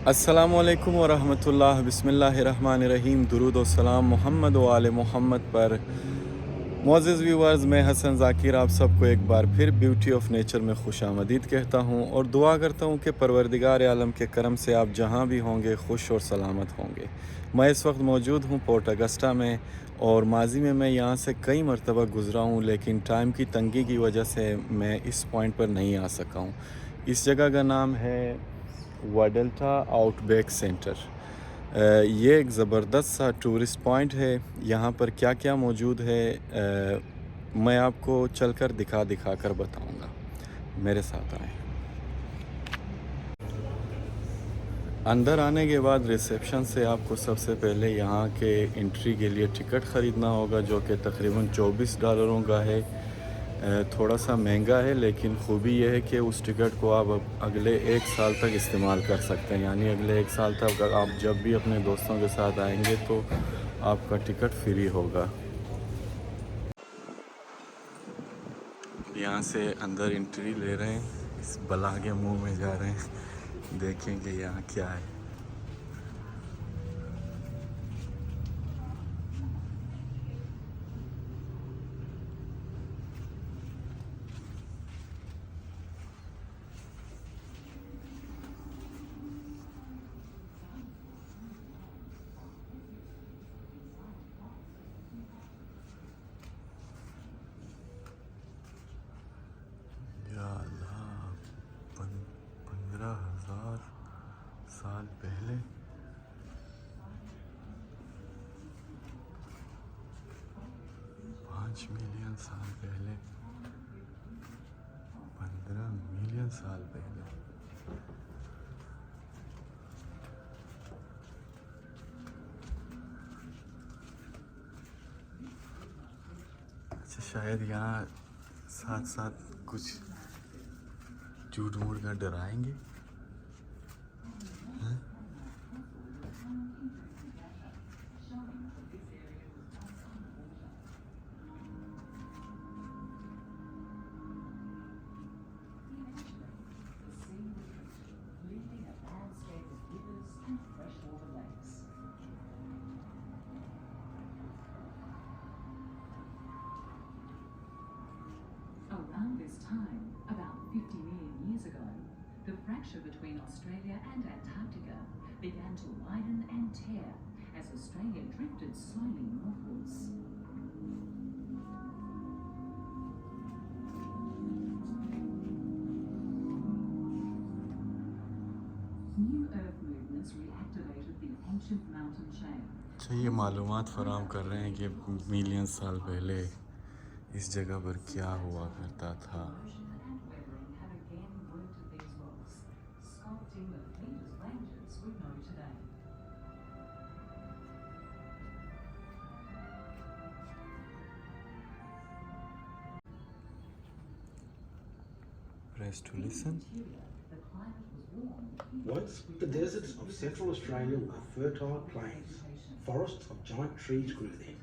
अस्सलामुअलैकुम वरहमतुल्लाह बिस्मिल्लाहिर्रहमानिर्रहीम दुरूद व सलाम मोहम्मद व आले मोहम्मद पर। मोअज़्ज़िज़ व्यूअर्स, मैं हसन ज़ाकिर आप सबको एक बार फिर ब्यूटी ऑफ नेचर में खुशामदीद कहता हूँ और दुआ करता हूँ कि परवरदिगार आलम के करम से आप जहाँ भी होंगे खुश और सलामत होंगे। मैं इस वक्त मौजूद हूँ पोर्ट अगस्टा में और माजी में मैं यहाँ से कई मरतबा गुज़रा हूँ, लेकिन टाइम की तंगी की वजह से मैं इस पॉइंट पर नहीं आ सका हूँ। इस जगह का नाम है वाडल्टा आउटबैक सेंटर। ये एक ज़बरदस्त सा टूरिस्ट पॉइंट है। यहाँ पर क्या क्या मौजूद है मैं आपको चलकर दिखा कर बताऊँगा। मेरे साथ आएँ। अंदर आने के बाद रिसेप्शन से आपको सबसे पहले यहाँ के एंट्री के लिए टिकट ख़रीदना होगा, जो कि तकरीबन $24 का है। थोड़ा सा महंगा है, लेकिन ख़ूबी यह है कि उस टिकट को आप अगले 1 साल तक इस्तेमाल कर सकते हैं। यानी अगले 1 साल तक आप जब भी अपने दोस्तों के साथ आएंगे तो आपका टिकट फ्री होगा। यहाँ से अंदर एंट्री ले रहे हैं, इस बला के मुंह में जा रहे हैं। देखेंगे यहाँ क्या है। या अल्लाह, 15,000 साल पहले। 5 मिलियन साल पहले, 15 मिलियन साल पहले। अच्छा, शायद यहाँ साथ साथ कुछ झूठ मूठ का डराएंगे। Around this time, about 50 million years ago, the fracture between Australia and Antarctica began to widen and tear as Australia drifted slowly northwards. New Earth movements reactivated the ancient mountain chain. अच्छा, ये मालूमात फराहम कर रहे हैं कि million साल पहले इस जगह पर क्या हुआ करता था। Press to listen. Once the deserts of Central Australia were fertile plains. Forests of giant trees grew there.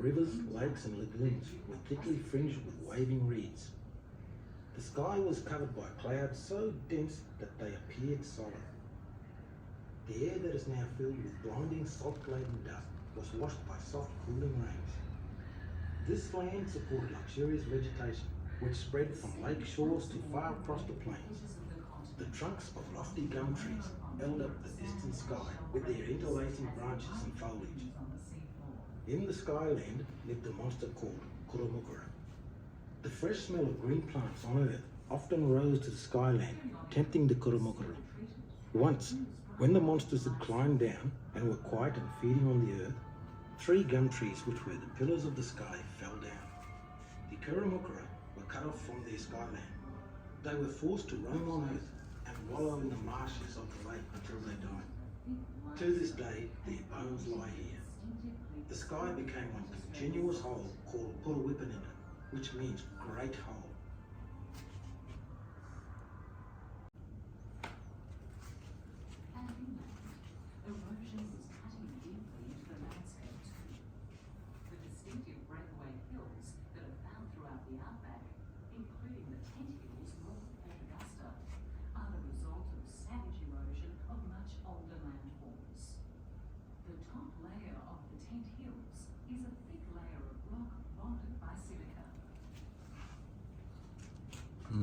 Rivers, lakes and lagoons were thickly fringed with waving reeds. The sky was covered by clouds so dense that they appeared solid. The air that is now filled with blinding salt-laden dust was washed by soft cooling rains. This land supported luxurious vegetation which spread from lake shores to far across the plains. The trunks of lofty gum trees held up the distant sky with their interlacing branches and foliage. In the skyland lived a monster called Kurumukura. The fresh smell of green plants on earth often rose to the skyland, tempting the Kurumukura. Once, when the monsters had climbed down and were quiet and feeding on the earth, 3 gum trees, which were the pillars of the sky, fell down. The Kurumukura were cut off from their skyland. They were forced to roam on earth and wallow in the marshes of the lake until they died. To this day, their bones lie here. The sky became one continuous hole called Purwipinina, which means great hole. Erosion was cutting deeply into the landscape too. The distinctive breakaway hills that are found throughout the outback, including the tent hills north of Port Augusta, are the result of savage erosion of much is a thick layer of rock bonded by silica.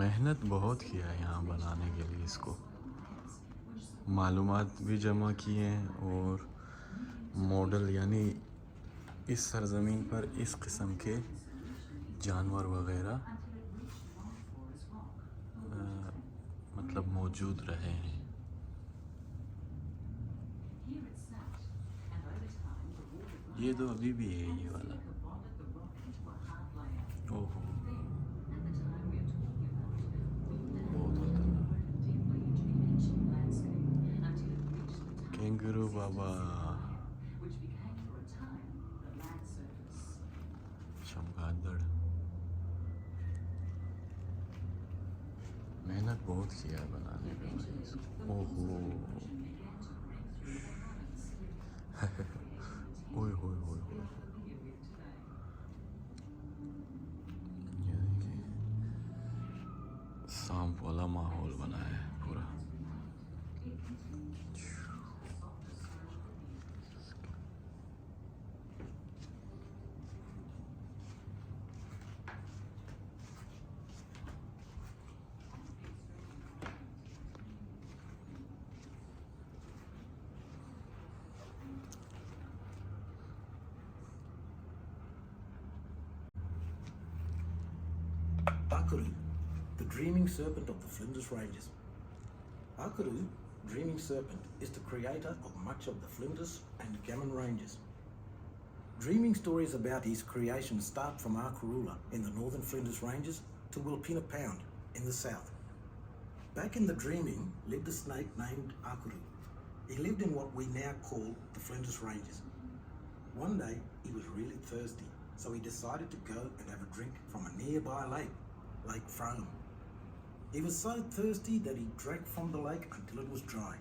मेहनत बहुत किया है यहाँ बनाने के लिए इसको, मालूमात भी जमा किए हैं और मॉडल यानी इस सरज़मीन पर इस किस्म के जानवर वगैरह मतलब मौजूद रहे हैं। ये तो अभी भी है ये वाला। ओहो बहुत खतरनाक कैंगरू बाबा, चमगादड़। मेहनत बहुत किया है बनाने में भाई इसको। ओहो ओए होए होए होए, ये देखिए सांप वाला माहौल बना है पूरा। Urdu, the dreaming serpent of the Flinders Ranges. Urdu, dreaming serpent, is the creator of much of the Flinders and Gammon Ranges. Dreaming stories about his creation start from Arkaroola in the northern Flinders Ranges to Wilpena Pound in the south. Back in the dreaming lived a snake named Urdu. He lived in what we now call the Flinders Ranges. One day he was really thirsty, so he decided to go and have a drink from a nearby lake, Lake Frome. He was so thirsty that he drank from the lake until it was dry.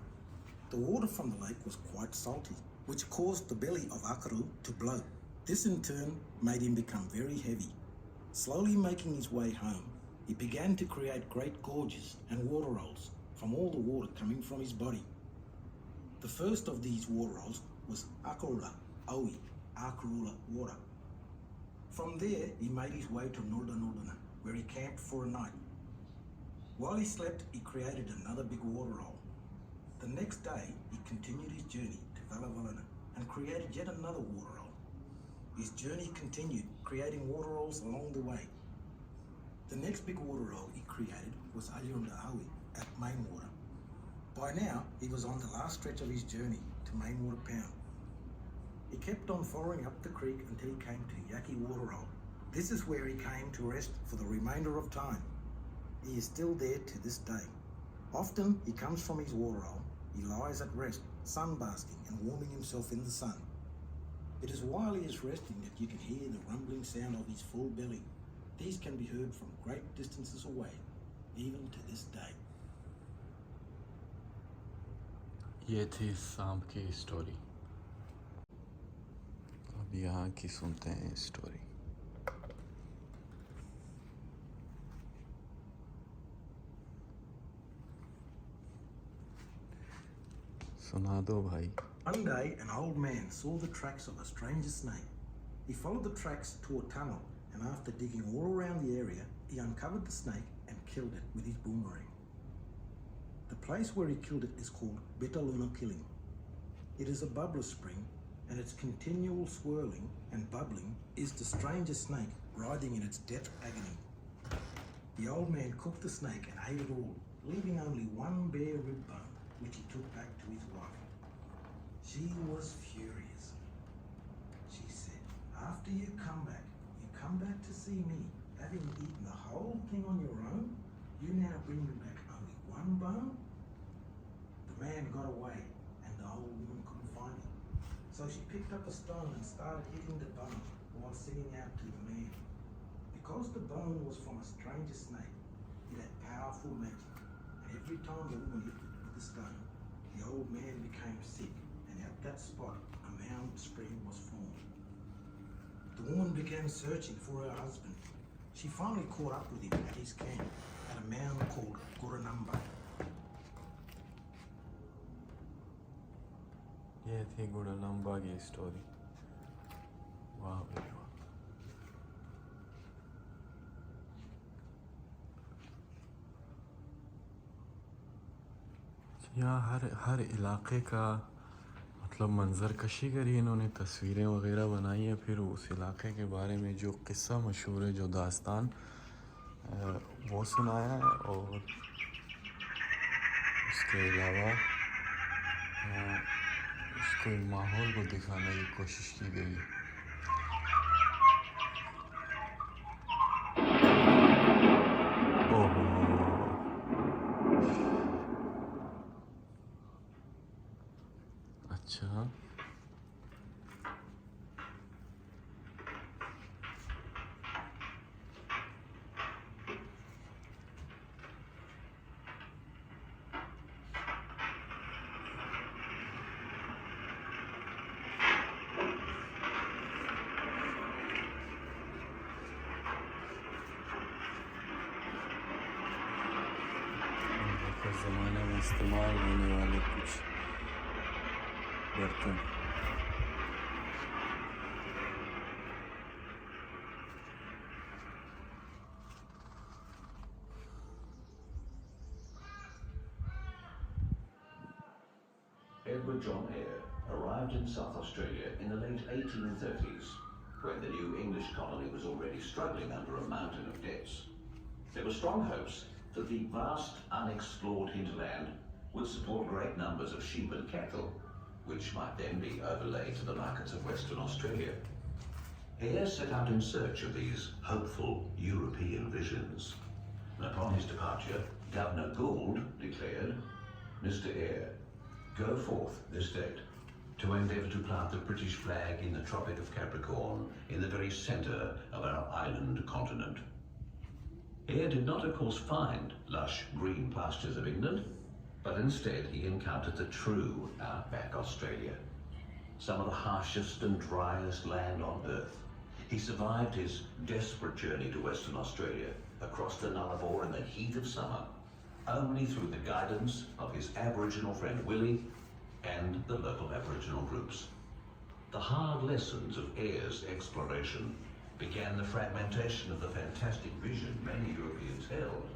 The water from the lake was quite salty, which caused the belly of Urdu to blow. This in turn made him become very heavy. Slowly making his way home, he began to create great gorges and water rolls from all the water coming from his body. The first of these water rolls was Arkaroola water. From there, he made his way to Nordana, where he camped for a night. While he slept, he created another big water roll. The next day, he continued his journey to Valavalana and created yet another water roll. His journey continued, creating water rolls along the way. The next big water roll he created was Alyunda Awi at Mainwater. By now, he was on the last stretch of his journey to Mainwater Pound. He kept on following up the creek until he came to Yaki Water Roll. This is where he came to rest for the remainder of time. He is still there to this day. Often he comes from his water roll, he lies at rest, sunbasking and warming himself in the sun. It is while he is resting that you can hear the rumbling sound of his full belly. These can be heard from great distances away, even to this day. ये थी सांप की story. अब यहाँ की सुनते हैं story. सुना दो भाई। One day, an old man saw the tracks of a strange snake. He followed the tracks to a tunnel, and after digging all around the area, he uncovered the snake and killed it with his boomerang. The place where he killed it is called Bitaluna Killing. It is a bubbler spring, and its continual swirling and bubbling is the strangest snake writhing in its death agony. The old man cooked the snake and ate it all, leaving only one bare rib bone, which he took back to his wife. She was furious. She said, "After you come back to see me, having eaten the whole thing on your own, you now bring me back only one bone?" The man got away, and the old woman couldn't find him. So she picked up a stone and started hitting the bone while singing out to the man. Because the bone was from a stranger snake, it had powerful magic, and every time the woman hit it with the stone, the old man became sick, and at that spot, a mound spring was formed. The woman began searching for her husband. She finally caught up with him at his camp at a mound called Guranamba. ये थी गुड़लम्बा की story. वाह भाई वाह। यहाँ हर इलाके का मतलब मंज़र कशी करी इन्होंने, तस्वीरें वगैरह बनाई है, फिर उस इलाके के बारे में जो किस्सा मशहूर है, जो दास्तान वो सुनाया है, और उसके अलावा उसको माहौल को दिखाने की कोशिश की गई है। ओहो, अच्छा। देखो ज़माने में इस्तेमाल होने वाले कुछ बर्तन। Edward John Eyre arrived in South Australia in the late 1830s, when the new English colony was already struggling under a mountain of debts. There were strong hopes that the vast, unexplored hinterland would support great numbers of sheep and cattle, which might then be overlaid to the markets of Western Australia. Eyre set out in search of these hopeful European visions. And upon his departure, Governor Gould declared, "Mr. Eyre, go forth this date to endeavour to plant the British flag in the Tropic of Capricorn, in the very centre of our island continent." Eyre did not, of course, find lush green pastures of England, but instead he encountered the true outback Australia, some of the harshest and driest land on earth. He survived his desperate journey to Western Australia across the Nullarbor in the heat of summer, only through the guidance of his Aboriginal friend Willie and the local Aboriginal groups. The hard lessons of Eyre's exploration began the fragmentation of the fantastic vision many Europeans held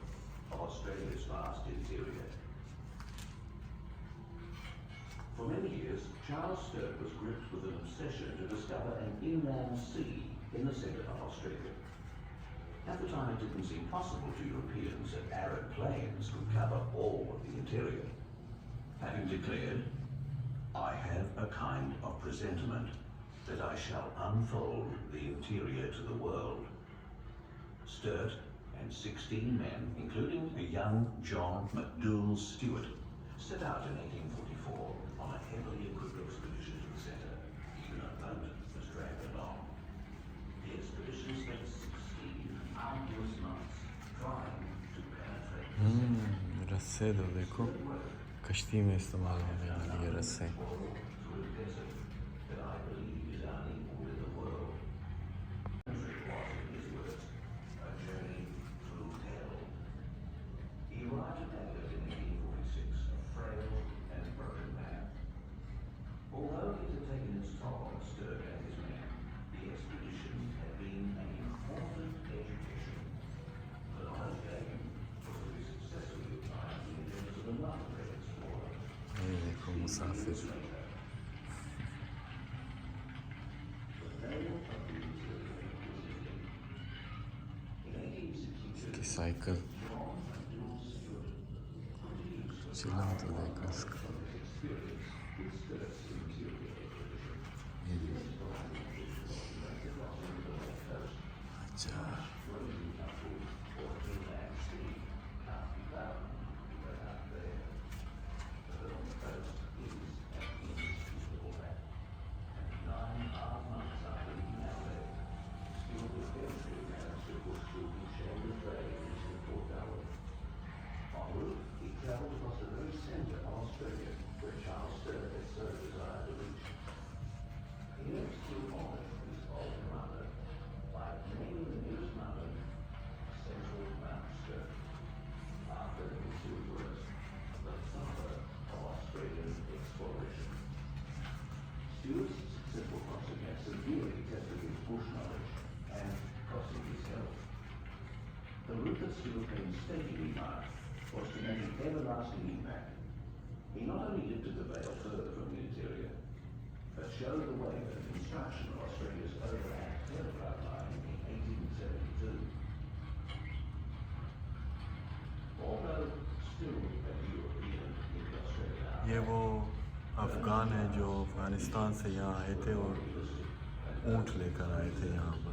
of Australia's vast interior. For many years, Charles Sturt was gripped with an obsession to discover an inland sea in the centre of Australia. At the time, it didn't seem possible to Europeans that arid plains could cover all of the interior. Having declared, "I have a kind of presentiment that I shall unfold the interior to the world," Sturt and 16 men, including a young John McDougall Stewart, set out in 1844 on a heavily equipped expedition to the centre. Even a boat was dragged along. The expedition spent 16 arduous months trying to penetrate रस्से दो देखो, कश्ती में इस्तेमाल होने वाली ये रस्से। through a desert that I believe is unequaled in the world. It was, in his words, a journey through hell. He arrived at Adelaide in 1846, a frail and broken man. Although it had taken its toll on Sturt and his men, the expedition had been an important education. The knowledge gained was to be successfully applied in the endeavours of another great explorer. ये देखो मुसाफिर की cycle चला तो देखो इसका। ये देखो। अच्छा En route, he travelled across the very centre of Australia painstaking remark was to make an everlasting impact. He not only lifted the veil further from the interior, but showed the way for the construction of Australia's overland telegraph line in 1872. Although still a European in the Australia, ये वो अफ़गान है जो अफ़गानिस्तान से यहाँ आए थे और ऊँट लेकर आए थे यहाँ पर।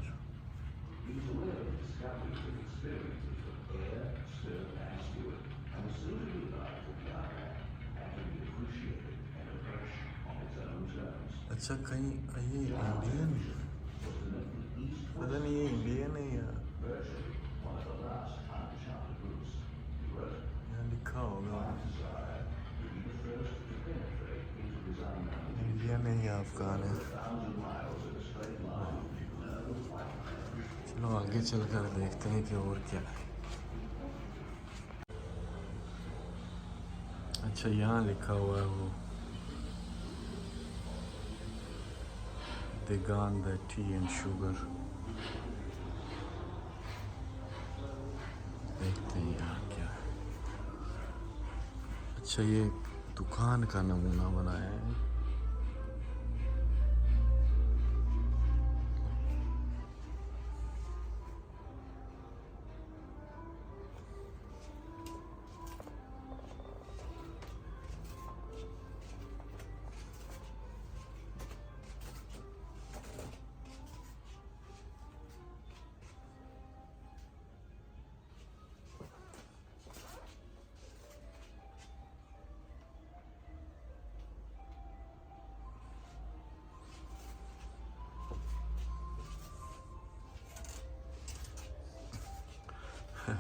he was aware of the discoveries and experiences of air, stern and steward, and was soon to realize that the outback had to be appreciated and approached on its own terms. अच्छा कहीं ये Indian पता नहीं ये Indian है या Virtually one of the last uncharted routes, he wrote, यहाँ लिखा होगा desire to be the first to penetrate into his unknown. Indian है या अफ़गान है। 1,000 miles in a straight line, no white man. चलो आगे चलकर देखते हैं कि और क्या है। अच्छा यहाँ लिखा हुआ है वो Degan the tea and sugar। देखते हैं यहाँ क्या है। अच्छा ये दुकान का नमूना बनाया है।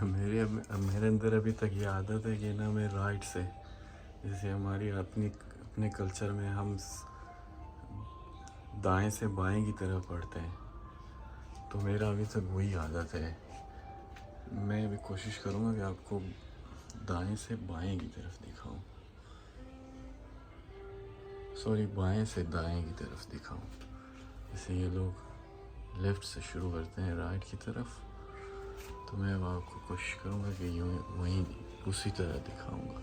मेरे अंदर अभी तक ये आदत है कि ना मैं राइट से, जैसे हमारी अपने कल्चर में हम दाएं से बाएं की तरफ पढ़ते हैं, तो मेरा अभी तक वही आदत है। मैं भी कोशिश करूँगा कि आपको दाएं से बाएं की तरफ दिखाऊं, सॉरी बाएं से दाएं की तरफ दिखाऊं। जैसे ये लोग लेफ़्ट से शुरू करते हैं राइट की तरफ, तो मैं अब आपको कोशिश करूँगा कि यूँ वहीं उसी तरह दिखाऊँगा।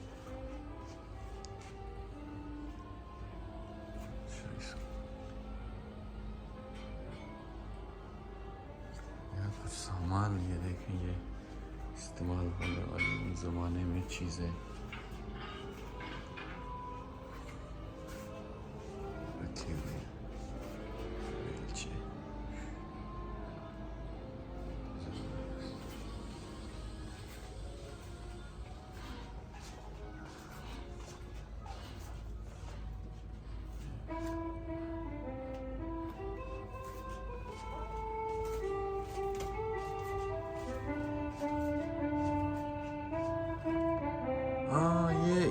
यहाँ कुछ सामान ये देखें, ये इस्तेमाल होने वाली उन ज़माने में चीज़ें रखी हुई हैं।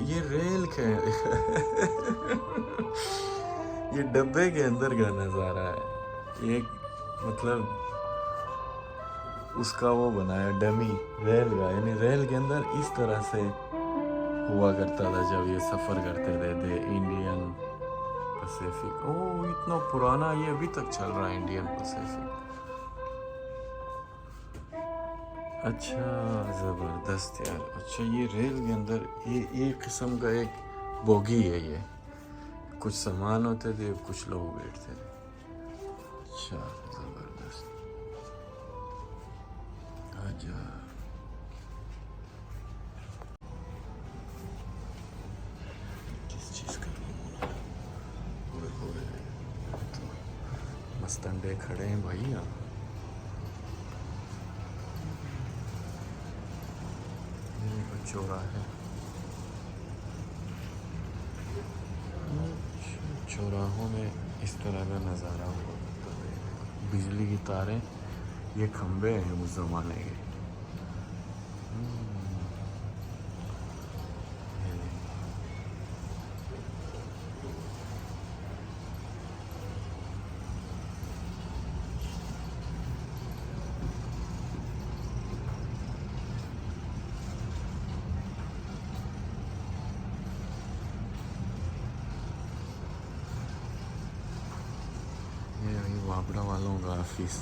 ये रेल के ये डब्बे के अंदर का नज़ारा है। ये मतलब उसका वो बनाया डमी रेल का, यानी रेल के अंदर इस तरह से हुआ करता था जब ये सफ़र करते थे। इंडियन पैसिफिक, ओह इतना पुराना, ये अभी तक चल रहा है इंडियन पैसिफिक। अच्छा ज़बरदस्त यार। अच्छा ये रेल के अंदर ये किस्म का एक बोगी है, ये कुछ सामान होते थे, कुछ लोग बैठते थे। अच्छा ज़बरदस्त, आजा। किस चीज़ का मस्त अंडे खड़े हैं भाई यहाँ। चौराहे, चौराहों में इस तरह का नज़ारा हुआ करता है। बिजली की तारें, ये खंबे हैं उस ज़माने के। वापड़ा वालों का ऑफिस।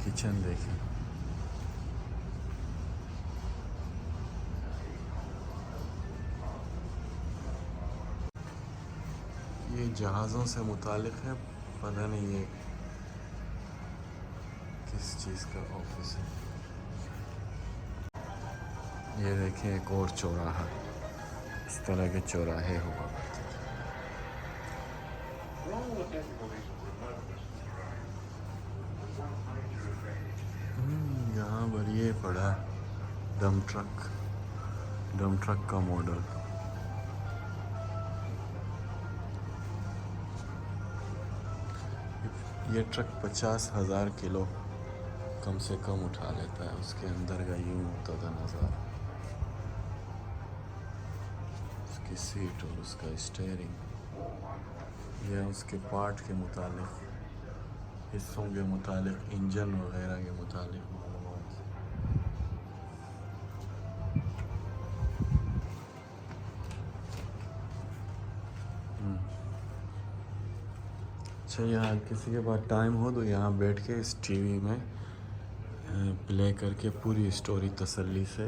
किचन देखें, ये जहाज़ों से मुतालिक है, पता नहीं ये किस चीज़ का ऑफिस है। ये देखें एक और चौराहा, इस तरह के चौराहे हुआ करते थे। यहाँ पर ये पड़ा डम ट्रक का मॉडल। ये ट्रक 50,000 किलो कम से कम उठा लेता है। उसके अंदर का यूँ होता था नज़ारा, उसकी सीट और उसका स्टीयरिंग। यह उसके पार्ट के मुतालिक, हिस्सों के मुतालिक, इंजन वगैरह के मुतालिक मालूमात। अच्छा, यहाँ किसी के पास टाइम हो तो यहाँ बैठ के इस टीवी में प्ले करके पूरी स्टोरी तसल्ली से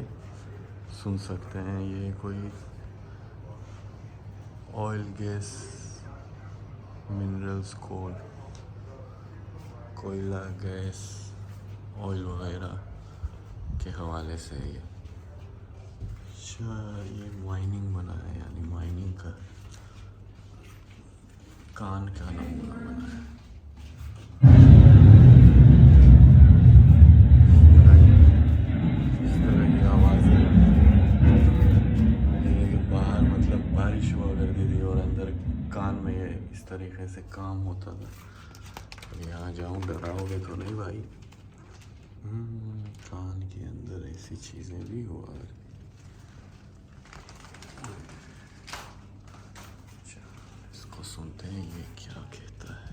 सुन सकते हैं। ये कोई ऑयल, गैस, मिनरल्स, कोयला, गैस, ऑयल वगैरह के हवाले से ये। अच्छा, ये माइनिंग बना है, यानी माइनिंग का कान का नमूना बना है। इस तरह की आवाज़ें, बाहर मतलब बारिश हुआ करती थी और अंदर कान में ये इस तरीके से काम होता था। यहाँ जाऊँ, डराओगे तो नहीं भाई? कान के अंदर ऐसी चीज़ें भी हुआ करती। इसको सुनते हैं, ये क्या कहता है।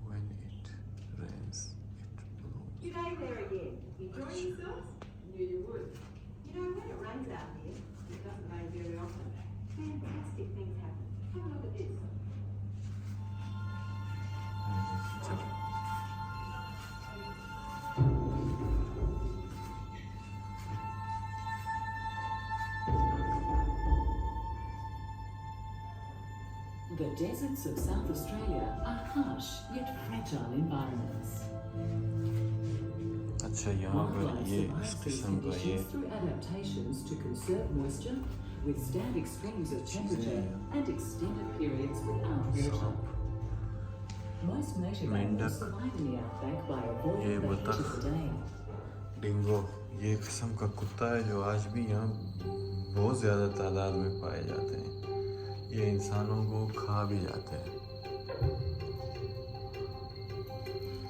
When it rains, it blows. G'day there again. Enjoying yourselves? Knew you would. You know, when it rains out here, it doesn't rain very often, fantastic things happen. Have a look at this. The deserts of South Australia are harsh yet fragile environments. अच्छा, यहाँ पर Wildlife ये survives इस these किस्म का ये conditions through adaptations to conserve moisture, withstand extremes of temperature, and extended periods without water. सांप, Most native मेंढक, animals survive in the outback by ये avoiding the heat बतख, of the day. डिंगो, ये किस्म का कुत्ता है जो आज भी यहाँ बहुत ज़्यादा तादाद में पाए जाते हैं। ये इंसानों को खा भी जाते हैं।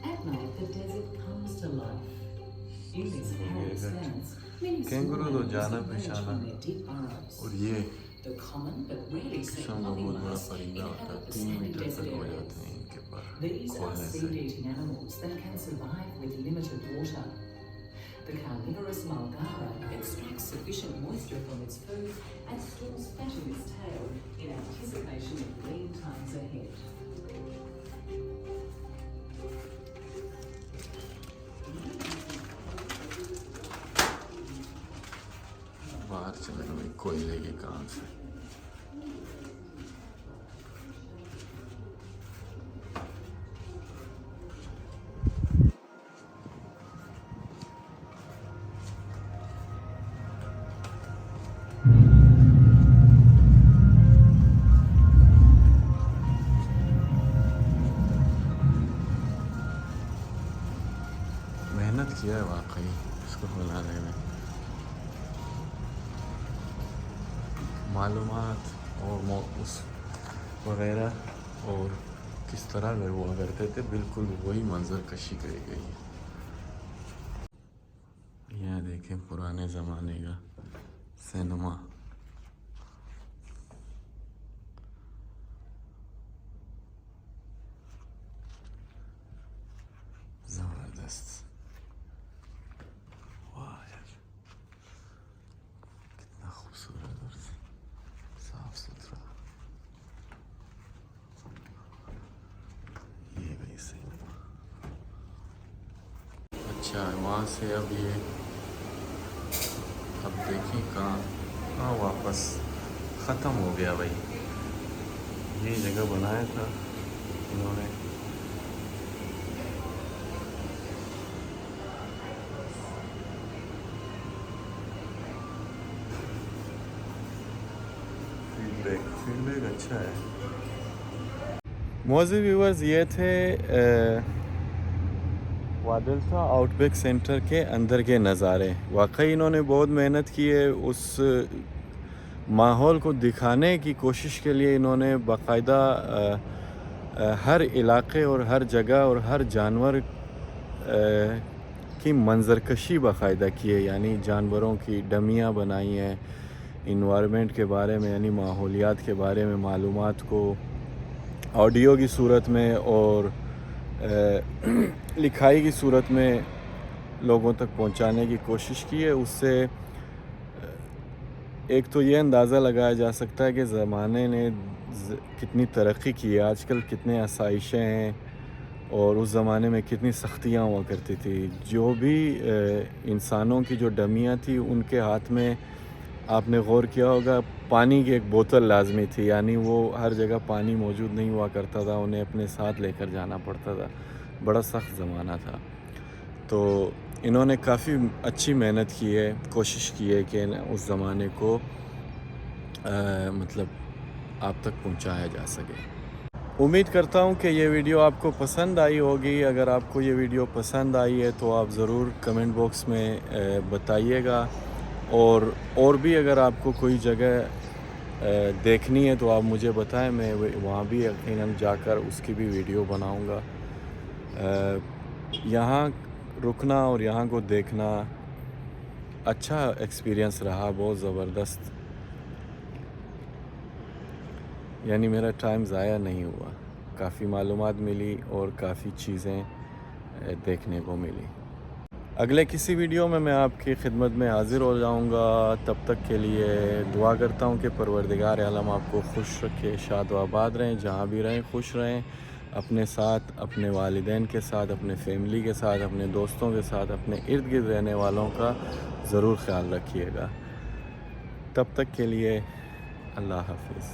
At night, the desert comes to life. In this arid expanse, many kangaroo तो small जाना animals emerge पहचाना, from their deep burrows. और ये The common but rarely seen किस्म का बहुत बड़ा lobby-mice परिंदा होता है। inhabit the 3 sandy metre desert तक हो areas. जाते हैं इनके पर These are खोलने से। seed-eating animals that can survive with limited water. The carnivorous Mulgara extracts sufficient moisture from its food and stores fat in its tail in anticipation of lean times ahead. बाहर चले गए कोयले के काम से। मेहनत किया है वाकई इसको बनाने में। मालूमात और उस वगैरह और किस तरह घर हुआ करते थे, बिल्कुल वही मंजर कशी करी गई है। यहाँ देखें पुराने ज़माने का सिनेमा। ज़बरदस्त, वाह यार, कितना खूबसूरत और साफ सुथरा। अच्छा वहाँ से अब ये अब देखें कहाँ हाँ वापस ख़त्म हो गया भाई। ये जगह बनाया था इन्होंने। फीडबैक अच्छा है। मौजूद व्यूअर्स ये थे वादल्टा आउटबैक सेंटर के अंदर के नज़ारे। वाकई इन्होंने बहुत मेहनत की है। उस माहौल को दिखाने की कोशिश के लिए इन्होंने बाकायदा हर इलाके और हर जगह और हर जानवर की मंजरकशी बाकायदा की है, यानी जानवरों की डमियाँ बनाई हैं इन्वायरमेंट के बारे में, यानी माहौलियात के बारे में मालूमात को ऑडियो की सूरत में और लिखाई की सूरत में लोगों तक पहुंचाने की कोशिश की है। उससे एक तो ये अंदाज़ा लगाया जा सकता है कि ज़माने ने कितनी तरक्की की है, आजकल कितने आसाइशें हैं और उस ज़माने में कितनी सख्तियाँ हुआ करती थी। जो भी इंसानों की जो डमियाँ थी उनके हाथ में आपने गौर किया होगा पानी की एक बोतल लाजमी थी, यानी वो हर जगह पानी मौजूद नहीं हुआ करता था, उन्हें अपने साथ लेकर जाना पड़ता था। बड़ा सख्त ज़माना था। तो इन्होंने काफ़ी अच्छी मेहनत की है, कोशिश की है कि उस ज़माने को मतलब आप तक पहुंचाया जा सके। उम्मीद करता हूं कि ये वीडियो आपको पसंद आई होगी। अगर आपको ये वीडियो पसंद आई है तो आप ज़रूर कमेंट बॉक्स में बताइएगा, और भी अगर आपको कोई जगह देखनी है तो आप मुझे बताएं, मैं वहाँ भी यकीनन जाकर उसकी भी वीडियो बनाऊँगा। यहाँ रुकना और यहाँ को देखना अच्छा एक्सपीरियंस रहा, बहुत ज़बरदस्त, यानी मेरा टाइम ज़ाया नहीं हुआ। काफ़ी मालूमात मिली और काफ़ी चीज़ें देखने को मिली। अगले किसी वीडियो में मैं आपकी खिदमत में हाज़िर हो जाऊंगा। तब तक के लिए दुआ करता हूं कि परवरदिगार आलम आपको खुश रखे, शाद व आबाद रहें, जहां भी रहें खुश रहें। अपने साथ, अपने वालिदैन के साथ, अपने फैमिली के साथ, अपने दोस्तों के साथ, अपने इर्द गिर्द रहने वालों का ज़रूर ख्याल रखिएगा। तब तक के लिए अल्लाह हाफ़िज़।